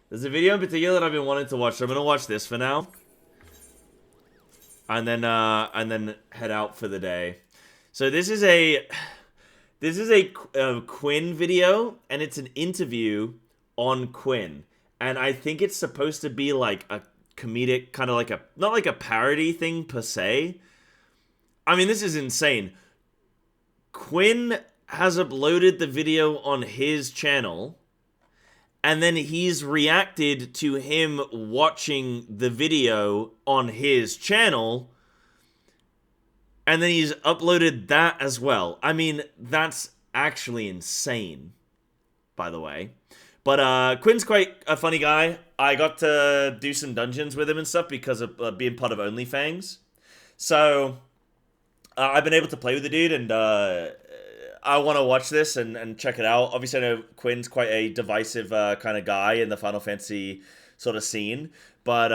There's a video in particular that I've been wanting to watch, so I'm gonna watch this for now. And then head out for the day. So this is a Quin video, and it's an interview on Quin. And I think it's supposed to be like a comedic, kind of like a, not like a parody thing per se. I mean, this is insane. Quin has uploaded the video on his channel, and then he's reacted to him watching the video on his channel, and then he's uploaded that as well. I mean, that's actually insane, by the way. But Quin's quite a funny guy. I got to do some dungeons with him and stuff because of being part of OnlyFans. So I've been able to play with the dude, and I want to watch this and check it out. Obviously, I know Quin's quite a divisive kind of guy in the Final Fantasy sort of scene. But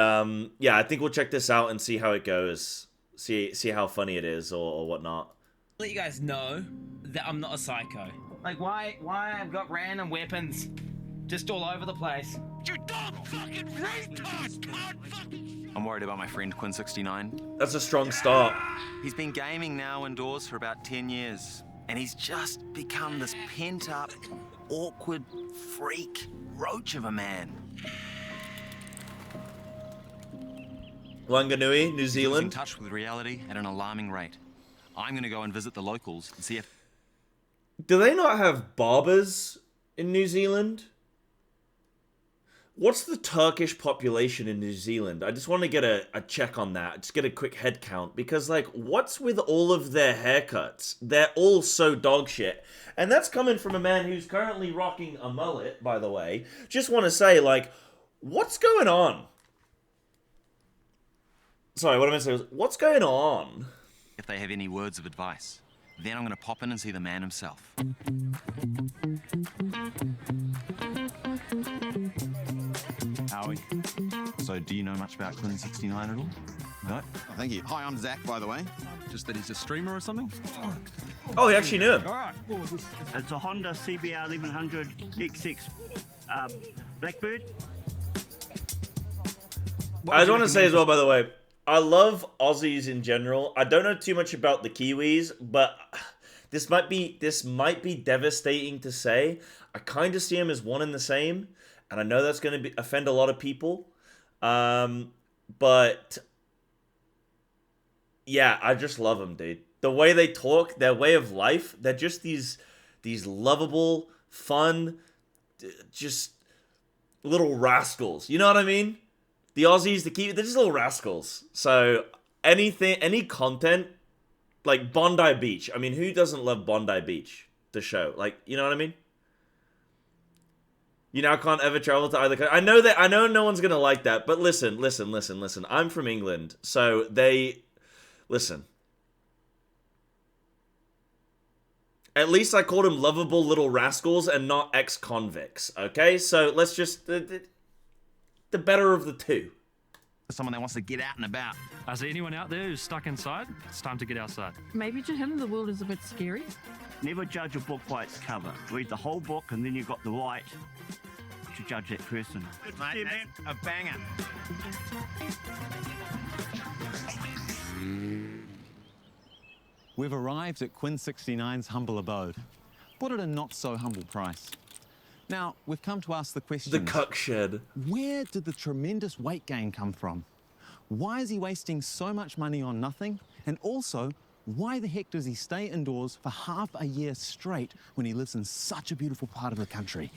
yeah, I think we'll check this out and see how it goes. See how funny it is or whatnot. Let you guys know that I'm not a psycho. Like, why I've got random weapons just all over the place. You dumb fucking retard! I'm worried about my friend Quin69. That's a strong start. He's been gaming now indoors for about 10 years, and he's just become this pent-up, awkward freak roach of a man. Wanganui, New He's in Zealand. touch with reality at an alarming rate. I'm going to go and visit the locals and see if... Do they not have barbers in New Zealand? What's the Turkish population in New Zealand? I just want to get a check on that. Just get a quick head count. Because, like, what's with all of their haircuts? They're all so dog shit. And that's coming from a man who's currently rocking a mullet, by the way. Just want to say, like, what's going on? Sorry, what I meant to say was, what's going on? If they have any words of advice. Then I'm going to pop in and see the man himself. Howie, so do you know much about Quin69 at all? No? Oh, thank you. Hi, I'm Zach, by the way. Just that he's a streamer or something? Oh, he actually knew him. All right. It's a Honda CBR 1100 X6 Blackbird. I just want to say as well, by the way, I love Aussies in general. I don't know too much about the Kiwis, but this might be devastating to say. I kind of see them as one and the same, and I know that's going to offend a lot of people. But yeah, I just love them, dude. The way they talk, their way of life, they're just these lovable, fun, just little rascals. You know what I mean? The Aussies, the Kiwis, they're just little rascals. So any content, like Bondi Beach. I mean, who doesn't love Bondi Beach, the show? Like, you know what I mean? You now can't ever travel to either country. I know no one's going to like that, but listen. I'm from England, so listen. At least I called them lovable little rascals and not ex-convicts, okay? So let's just... the better of the two. Someone that wants to get out and about. Is there anyone out there who's stuck inside? It's time to get outside. Maybe to him the world is a bit scary. Never judge a book by its cover. Read the whole book and then you've got the right to judge that person. Mate, a banger. We've arrived at Quin69's humble abode, but at a not-so-humble price. Now, we've come to ask the question... The cuck shed. Where did the tremendous weight gain come from? Why is he wasting so much money on nothing? And also, why the heck does he stay indoors for half a year straight when he lives in such a beautiful part of the country?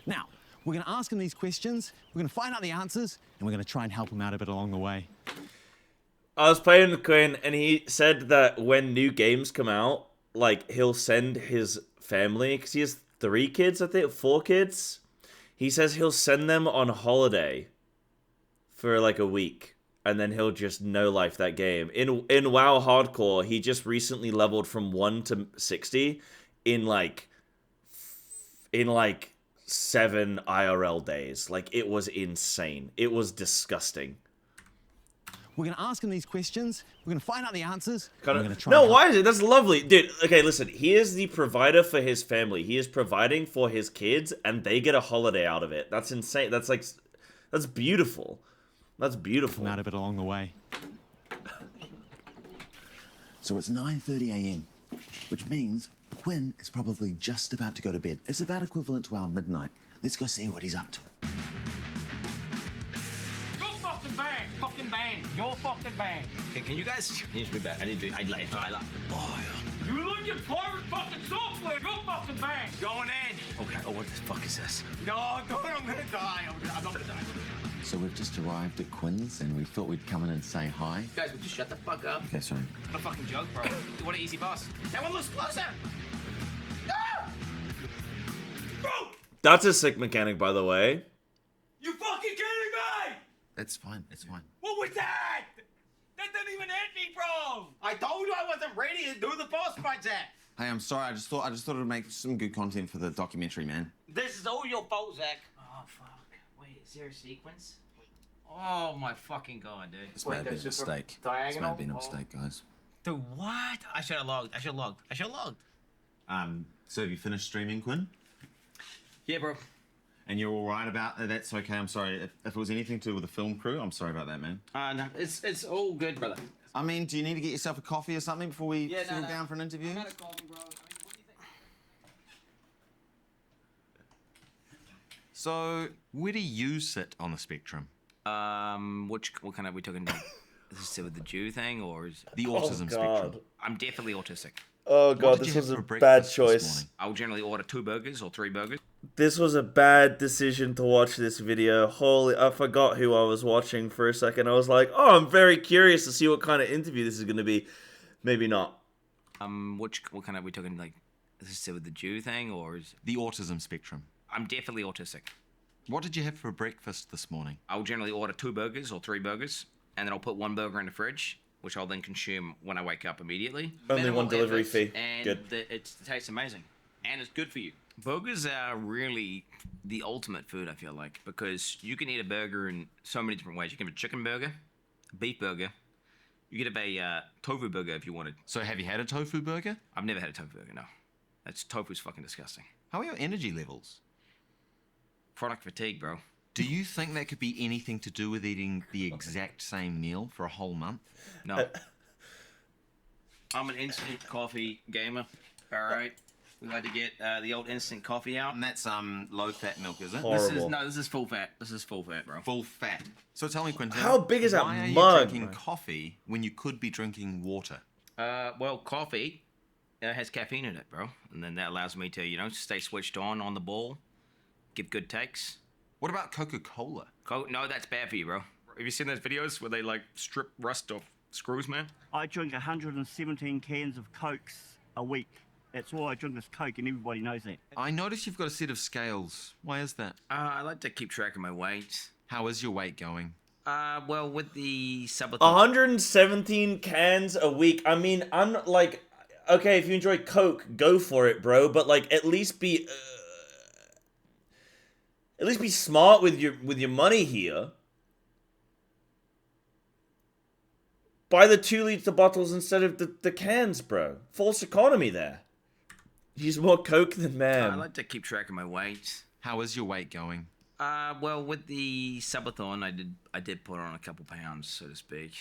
Now, we're going to ask him these questions, we're going to find out the answers, and we're going to try and help him out a bit along the way. I was playing with Quin, and he said that when new games come out, like, he'll send his family, because he has 3 kids, I think, 4 kids. He says he'll send them on holiday for like a week, and then he'll just no-life that game. In WoW Hardcore, he just recently leveled from 1 to 60 in like 7 IRL days. Like, it was insane. It was disgusting. We're going to ask him these questions, we're going to find out the answers, Kinda, we're going to try no, and why is it? That's lovely. Dude, okay, listen. He is the provider for his family. He is providing for his kids, and they get a holiday out of it. That's insane. That's like... That's beautiful. That's beautiful. I'm out of it along the way. So it's 9:30 a.m., which means Quinn is probably just about to go to bed. It's about equivalent to our midnight. Let's go see what he's up to. Go fucking bang! Fucking bang! You're fucking bang! Okay, can you guys change me back? I need to. I like. You look your pirate fucking software! Go fucking bang! Going in! Okay, oh, what the fuck is this? No, I'm gonna die. I'm not gonna die. So we've just arrived at Quinn's and we thought we'd come in and say hi. Guys, would you shut the fuck up? Okay, sorry. What a fucking joke, bro. What an easy boss. That one looks closer! Ah! Bro! That's a sick mechanic, by the way. You fucking kidding me? It's fine, it's fine. What was that? That didn't even hit me, bro! I told you I wasn't ready to do the boss fight, Zach. Hey, I'm sorry. I just thought it would make some good content for the documentary, man. This is all your fault, Zach. Oh, fuck. Wait, is there a sequence? Oh, my fucking God, dude. This may have been a mistake. This may have been a mistake, guys. Dude, what? I should have logged. I should have logged. So have you finished streaming, Quinn? Yeah, bro. And you're all right about that's okay. I'm sorry. If it was anything to do with the film crew, I'm sorry about that, man. No, it's all good, brother. I mean, do you need to get yourself a coffee or something before we settle down for an interview? I got a coffee, bro. I mean, what do you think? So, where do you sit on the spectrum? What kind of we talking? Is this with the Jew thing or is The autism spectrum. I'm definitely autistic. Oh god, did this you was have a for bad breakfast this choice. morning? I will generally order 2 burgers or 3 burgers. This was a bad decision to watch this video. Holy, I forgot who I was watching for a second. I was like, oh, I'm very curious to see what kind of interview this is going to be. Maybe not. What kind of we talking? Like, is this with the Jew thing or is The autism spectrum. I'm definitely autistic. What did you have for breakfast this morning? I will generally order 2 burgers or 3 burgers, and then I'll put 1 burger in the fridge, which I'll then consume when I wake up immediately. Only Minimal one delivery effort, fee. And Good. It tastes amazing, and it's good for you. Burgers are really the ultimate food, I feel like, because you can eat a burger in so many different ways. You can have a chicken burger, a beef burger. You could have a tofu burger if you wanted. So have you had a tofu burger? I've never had a tofu burger, no. Tofu's fucking disgusting. How are your energy levels? Product fatigue, bro. Do you think that could be anything to do with eating the exact same meal for a whole month? No. I'm an instant coffee gamer. All right. We like to get the old instant coffee out. And that's low-fat milk, is it? Horrible. This is full fat. This is full fat, bro. Full fat. So tell me, Quentin. How big is that why are you mug? drinking coffee when you could be drinking water? Well, coffee has caffeine in it, bro, and then that allows me to, stay switched on the ball, give good takes. What about Coca-Cola? No, that's bad for you, bro. Have you seen those videos where they like strip rust off screws, man? I drink 117 cans of Cokes a week. That's all I drink is Coke, and everybody knows that. I notice you've got a set of scales. Why is that? I like to keep track of my weight. How is your weight going? Well, with the subathon. 117 cans a week. I mean, I'm like, okay, if you enjoy Coke, go for it, bro. But like, at least be smart with your money here. Buy the 2-liter bottles instead of the cans, bro. False economy there. Use more Coke than man. I like to keep track of my weight. How is your weight going? Well, with the subathon, I did put on a couple pounds, so to speak.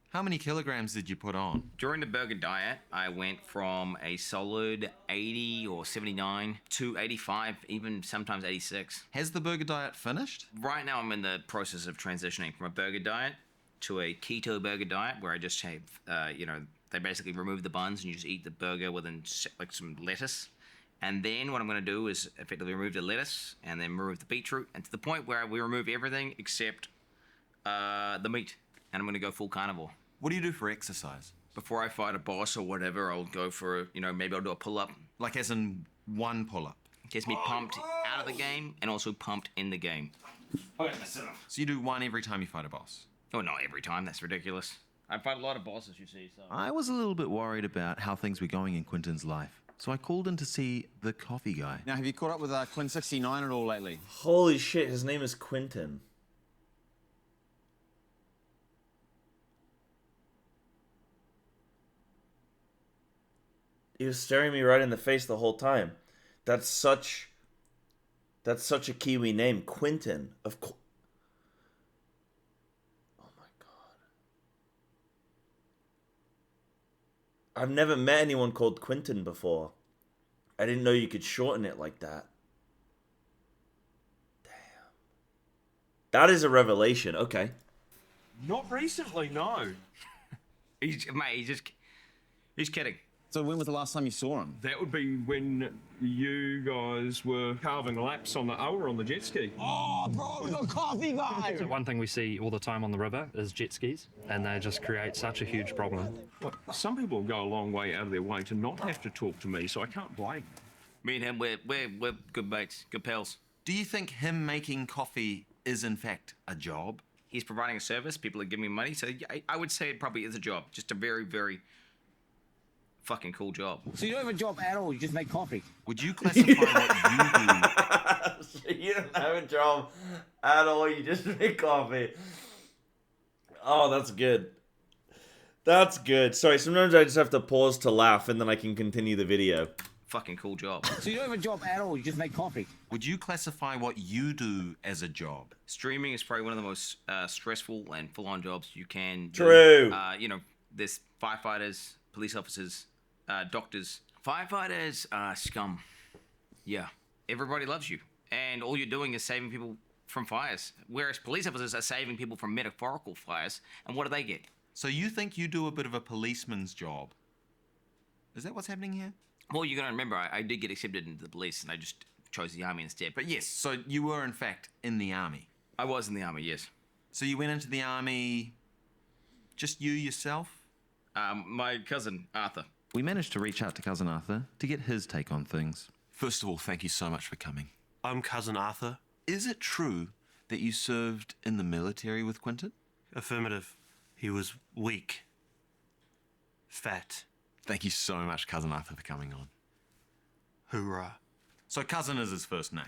How many kilograms did you put on? During the burger diet, I went from a solid 80 or 79 to 85, even sometimes 86. Has the burger diet finished? Right now, I'm in the process of transitioning from a burger diet to a keto burger diet, where I just have, they basically remove the buns and you just eat the burger with like some lettuce. And then what I'm going to do is effectively remove the lettuce and then remove the beetroot, and to the point where we remove everything except the meat. And I'm going to go full carnivore. What do you do for exercise? Before I fight a boss or whatever, I'll go for, maybe I'll do a pull-up. Like as in one pull-up? Gets me pumped out of the game and also pumped in the game. Okay, that's enough. So you do one every time you fight a boss? Oh, not every time. That's ridiculous. I fight a lot of bosses, you see, so... I was a little bit worried about how things were going in Quentin's life, so I called in to see the coffee guy. Now, have you caught up with Quin69 at all lately? Holy shit, his name is Quentin. He was staring me right in the face the whole time. That's such a Kiwi name, Quentin. I've never met anyone called Quentin before. I didn't know you could shorten it like that. Damn. That is a revelation. Okay. Not recently, no. He's kidding. So when was the last time you saw him? That would be when you guys were carving laps on the hour on the jet ski. Oh, bro, the coffee guy! So one thing we see all the time on the river is jet skis, and they just create such a huge problem. Look, some people go a long way out of their way to not have to talk to me, so I can't blame. Me and him, we're good mates, good pals. Do you think him making coffee is in fact a job? He's providing a service. People are giving me money, so yeah, I would say it probably is a job. Just a very, very fucking cool job. So you don't have a job at all, you just make coffee. Would you classify what you do? So you don't have a job at all, you just make coffee. Oh, that's good. That's good. Sorry, sometimes I just have to pause to laugh and then I can continue the video. Fucking cool job. So you don't have a job at all, you just make coffee. Would you classify what you do as a job? Streaming is probably one of the most stressful and full-on jobs you can do. True. You know, there's firefighters, police officers, doctors. Firefighters are scum. Yeah. Everybody loves you. And all you're doing is saving people from fires. Whereas police officers are saving people from metaphorical fires. And what do they get? So you think you do a bit of a policeman's job? Is that what's happening here? Well, you got to remember, I did get accepted into the police, and I just chose the army instead. But yes, so you were in fact in the army. I was in the army, yes. So you went into the army, just you yourself? My cousin, Arthur. We managed to reach out to Cousin Arthur to get his take on things. First of all, thank you so much for coming. I'm Cousin Arthur. Is it true that you served in the military with Quentin? Affirmative. He was weak. Fat. Thank you so much, Cousin Arthur, for coming on. Hoorah. So Cousin is his first name?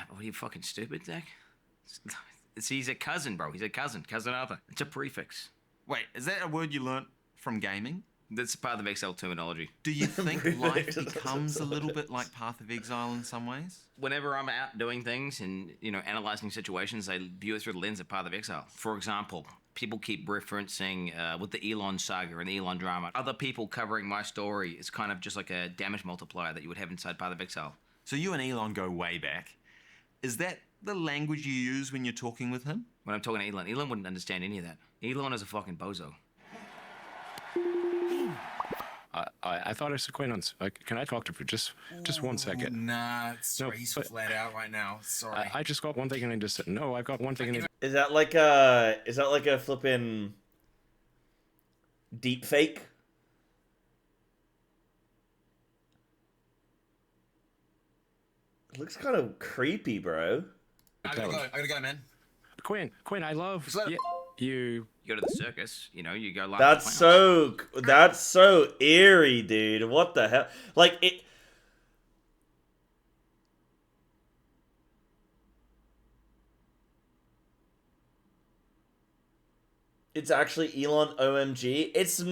What are you, fucking stupid, Zach? He's a cousin, bro. He's a cousin. Cousin Arthur. It's a prefix. Wait, is that a word you learnt from gaming? That's part of the Excel terminology. Do you think life becomes a little bit like Path of Exile in some ways? Whenever I'm out doing things and, you know, analyzing situations, I view it through the lens of Path of Exile. For example, people keep referencing with the Elon saga and the Elon drama. Other people covering my story is kind of just like a damage multiplier that you would have inside Path of Exile. So you and Elon go way back. Is that the language you use when you're talking with him? When I'm talking to Elon wouldn't understand any of that. Elon is a fucking bozo. I thought I saw Quinn once. Can I talk to her for just 1 second? Nah, sorry, No, he's but- flat out right now. Sorry. I just got one thing and I just said, no, I've got one thing and Is that like a flippin' deep fake? It looks kind of creepy, bro. I gotta go, man. Quinn, I love you. You go to the circus, you know, you go live. That's so eerie, dude. What the hell? Like it. It's actually Elon OMG. It's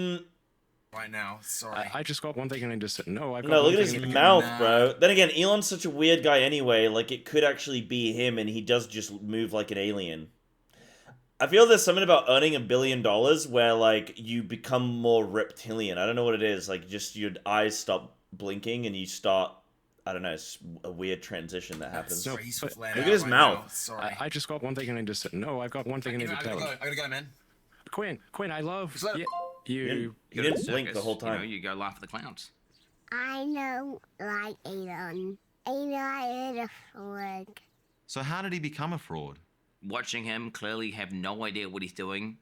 Right now, sorry. I just got one thing and I just said, no, I've got no. one Look at thing his and mouth, bro. Then again, Elon's such a weird guy anyway. Like it could actually be him, and he does just move like an alien. I feel there's something about earning $1 billion where like you become more reptilian. I don't know what it is. Like just your eyes stop blinking and you start. I don't know. It's a weird transition that happens. No, He's but- flat Look out at his right mouth. now, sorry. I just got one thing and I just said, no, I've got one thing and I I tell gotta go, man. Quinn, I love Just you. You didn't blink the whole time. You know, you go laugh at the clowns. I don't like Elon. Elon is a fraud. So how did he become a fraud? Watching him clearly have no idea what he's doing,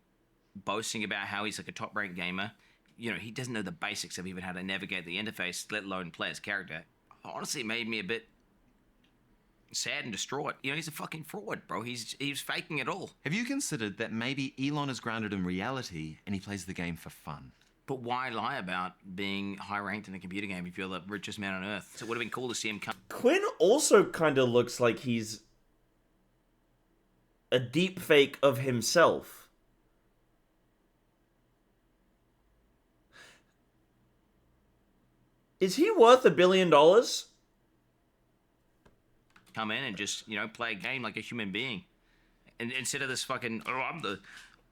boasting about how he's like a top-ranked gamer. You know, he doesn't know the basics of even how to navigate the interface, let alone play his character. Honestly, it made me a bit sad and distraught. You know, he's a fucking fraud, bro. He's faking it all. Have you considered that maybe Elon is grounded in reality and he plays the game for fun? But why lie about being high-ranked in a computer game if you're the richest man on Earth? So it would have been cool to see him come. Quinn also kind of looks like he's a deep fake of himself. Is he worth $1 billion? Come in and just, you know, play a game like a human being. And instead of this fucking, oh, I'm the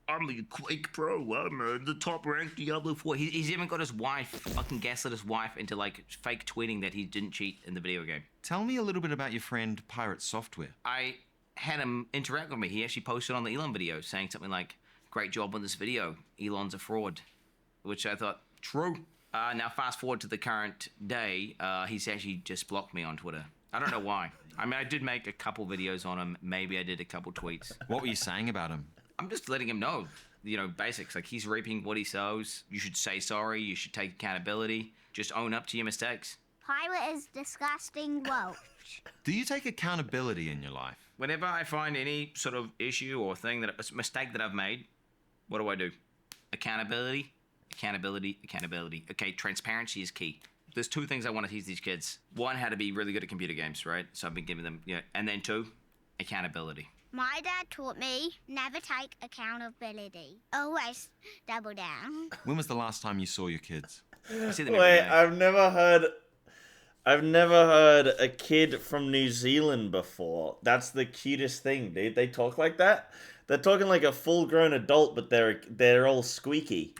I'm the Quake Pro. I'm the top ranked Diablo 4. He's even got his wife, fucking gaslit his wife into like fake tweeting that he didn't cheat in the video game. Tell me a little bit about your friend Pirate Software. I had him interact with me. He actually posted on the Elon video saying something like, "Great job on this video. Elon's a fraud," which I thought, true. Now fast forward to the current day, he's actually just blocked me on Twitter. I don't know why. I mean, I did make a couple videos on him. Maybe I did a couple tweets. What were you saying about him? I'm just letting him know, basics. Like, he's reaping what he sows. You should say sorry. You should take accountability. Just own up to your mistakes. Pirate is disgusting. Whoa. Do you take accountability in your life? Whenever I find any sort of issue or thing, mistake that I've made, what do? Accountability, accountability, accountability. Okay, transparency is key. There's two things I want to teach these kids. One, how to be really good at computer games, right? So I've been giving them, and then two, accountability. My dad taught me never take accountability. Always double down. When was the last time you saw your kids? I see them every Wait, day. I've never heard a kid from New Zealand before. That's the cutest thing, dude. They talk like that. They're talking like a full-grown adult, but they're all squeaky.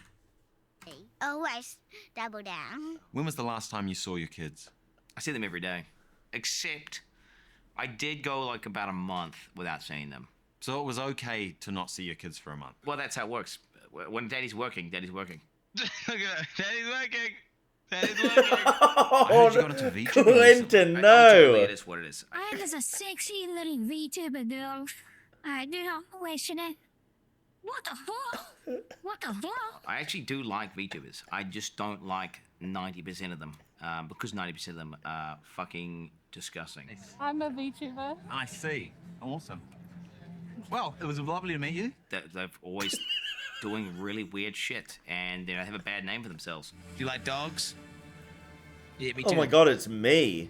Always double down. When was the last time you saw your kids? I see them every day. Except I did go like about a month without seeing them. So it was okay to not see your kids for a month? Well, that's how it works. When Daddy's working, Daddy's working. Look at that. Daddy's working. Daddy's working. Oh, I heard you got into VTuber. Clinton, Totally, no. it is what it is. I was a sexy little VTuber girl. I do not question it. What the fuck? What the fuck? I actually do like VTubers. I just don't like 90% of them because 90% of them are fucking disgusting. I'm a VTuber. I see. Awesome. Well, it was lovely to meet you. They're always doing really weird shit and they have a bad name for themselves. Do you like dogs? Yeah, me Oh my god, it's me.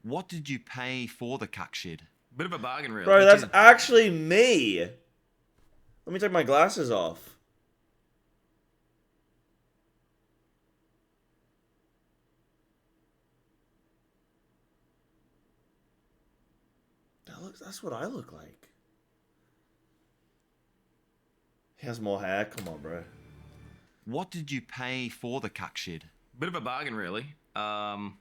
What did you pay for the cuck shed? Bit of a bargain, really. Bro, that's actually me. Let me take my glasses off. That's what I look like. He has more hair. Come on, bro. What did you pay for the cuck shed? Bit of a bargain, really. Well,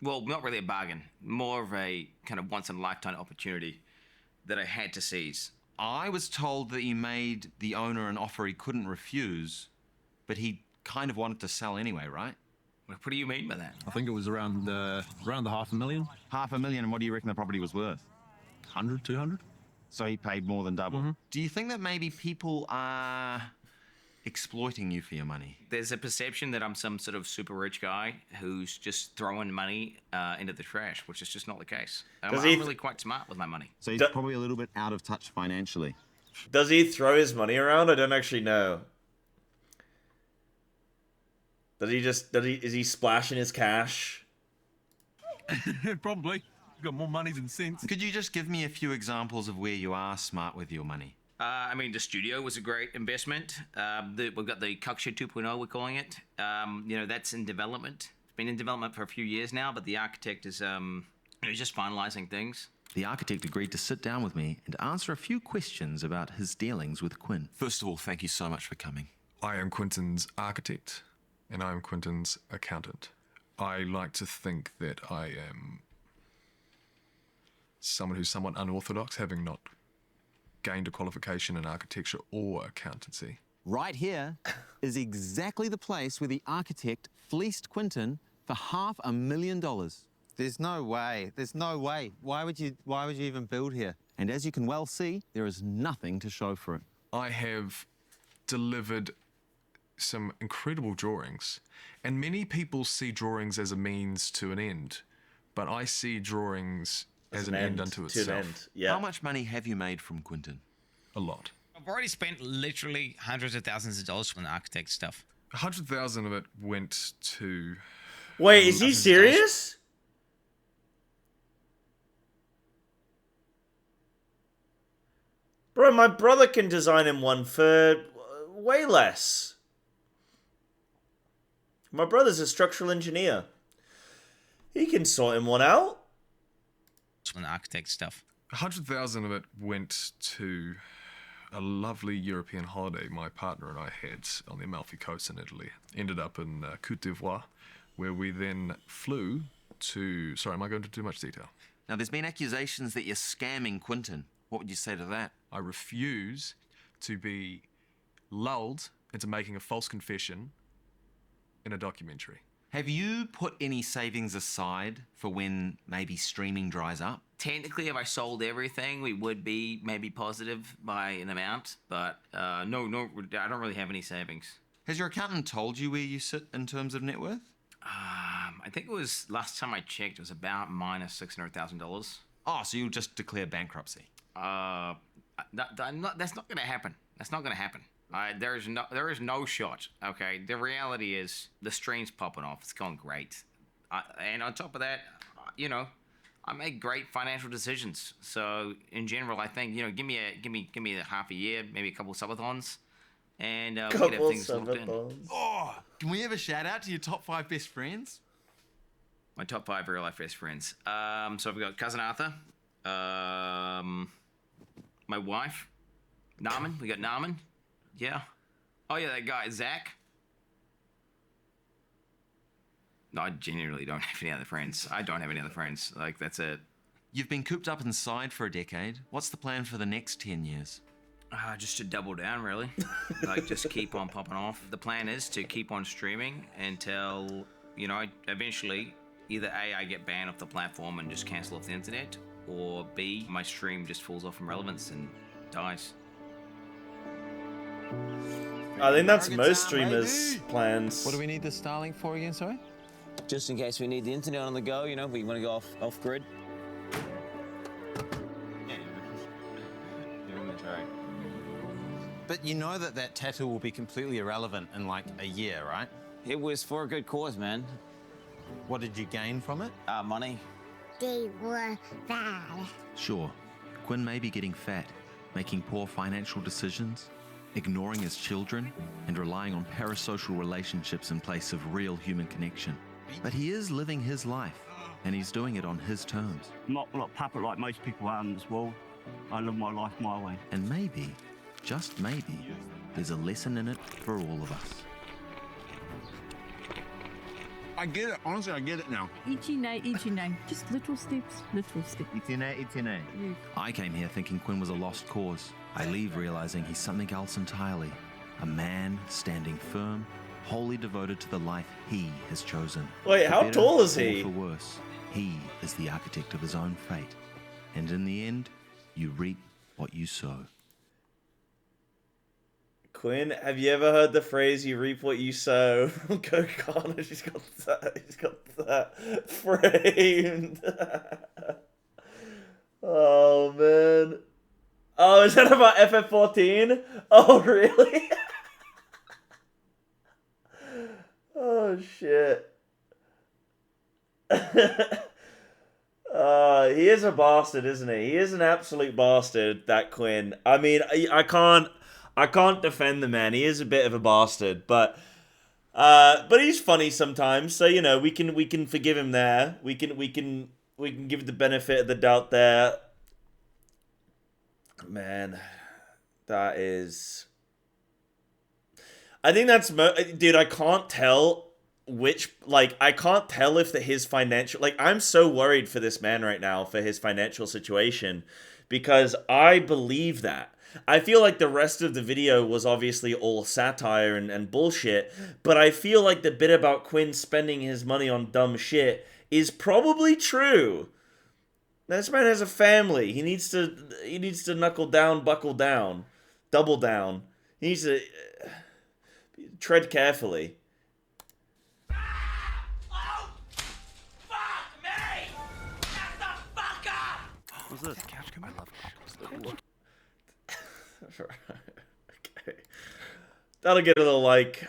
not really a bargain. More of a kind of once-in-a-lifetime opportunity that I had to seize. I was told that you made the owner an offer he couldn't refuse, but he kind of wanted to sell anyway, right? What do you mean by that? I think it was around the $500,000. $500,000, and what do you reckon the property was worth? 100, 200. So he paid more than double. Do you think that maybe people are exploiting you for your money? There's a perception that I'm some sort of super rich guy who's just throwing money into the trash, which is just not the case. I'm really quite smart with my money. So he's probably a little bit out of touch financially. Does he throw his money around? I don't actually know. Is he splashing his cash? Probably. He's got more money than sense. Could you just give me a few examples of where you are smart with your money? I mean, the studio was a great investment. We've got the Cuckshed 2.0, we're calling it. That's in development. It's been in development for a few years now, but the architect is he's just finalizing things. The architect agreed to sit down with me and answer a few questions about his dealings with Quin. First of all, thank you so much for coming. I am Quinton's architect, and I am Quinton's accountant. I like to think that I am someone who's somewhat unorthodox, having not gained a qualification in architecture or accountancy. Right here is exactly the place where the architect fleeced Quinton for $500,000. There's no way. There's no way. Why would you even build here? And as you can well see, there is nothing to show for it. I have delivered some incredible drawings, and many people see drawings as a means to an end, but I see drawings as an end unto itself. Yeah. How much money have you made from Quinton? A lot. I've already spent literally hundreds of thousands of dollars on architect stuff. 100,000 of it went to... Wait, is he serious? Bro, my brother can design him one for way less. My brother's a structural engineer. He can sort him one out. On architect stuff. 100,000 of it went to a lovely European holiday my partner and I had on the Amalfi Coast in Italy. Ended up in Côte d'Ivoire, where we then flew to... Sorry, am I going into too much detail? Now, there's been accusations that you're scamming Quintin. What would you say to that? I refuse to be lulled into making a false confession in a documentary. Have you put any savings aside for when maybe streaming dries up? Technically, if I sold everything, we would be maybe positive by an amount, but no, I don't really have any savings. Has your accountant told you where you sit in terms of net worth? I think it was, last time I checked, it was about minus $600,000. Oh, so you'll just declare bankruptcy? That's not going to happen. That's not going to happen. There is no shot. Okay, the reality is the stream's popping off. It's going great, and on top of that, you know, I make great financial decisions. So in general, I think, you know, give me a half a year, maybe a couple of subathons, and we could have things locked in. Oh, can we have a shout out to your top 5 best friends? My top 5 real life best friends. So I've got cousin Arthur, my wife, Naaman. We got Naaman. Yeah. Oh yeah, that guy Zach. No, I genuinely don't have any other friends. I don't have any other friends. Like, that's it. You've been cooped up inside for a decade. What's the plan for the next 10 years? Just to double down, really. Like, just keep on popping off. The plan is to keep on streaming until, you know, eventually either A, I get banned off the platform and just cancel off the internet, or B, my stream just falls off from relevance and dies. I think that's most streamers' plans. What do we need the Starlink for again, sorry? Just in case we need the internet on the go, you know, we want to go off grid. But you know that tattoo will be completely irrelevant in like a year, right? It was for a good cause, man. What did you gain from it? Money. They were bad. Sure, Quinn may be getting fat, making poor financial decisions, ignoring his children, and relying on parasocial relationships in place of real human connection. But he is living his life, and he's doing it on his terms. I'm not a puppet like most people are in this world. I live my life my way. And maybe, just maybe, there's a lesson in it for all of us. I get it. Honestly, I get it now. Ichine. Just little steps, little steps. Ichine. I came here thinking Quinn was a lost cause. I leave realizing he's something else entirely. A man standing firm, wholly devoted to the life he has chosen. Wait, For how better tall is or he? For worse, he is the architect of his own fate. And in the end, you reap what you sow. Quinn, have you ever heard the phrase "you reap what you sow"? Go Connor, she's got that framed. Oh man. Oh, is that about FF14? Oh really? Oh shit. He is a bastard, isn't he? He is an absolute bastard, that Quinn. I mean, I can't defend the man. He is a bit of a bastard, but he's funny sometimes. So you know, we can forgive him there. We can give the benefit of the doubt there. Man, that is. I think that's dude. I can't tell which I can't tell if his financial I'm so worried for this man right now for his financial situation because I believe that. I feel like the rest of the video was obviously all satire and bullshit, but I feel like the bit about Quinn spending his money on dumb shit is probably true. This man has a family. He needs to knuckle down, buckle down, double down. He needs to tread carefully. What's this? Couch come I love Okay. That'll get a little like.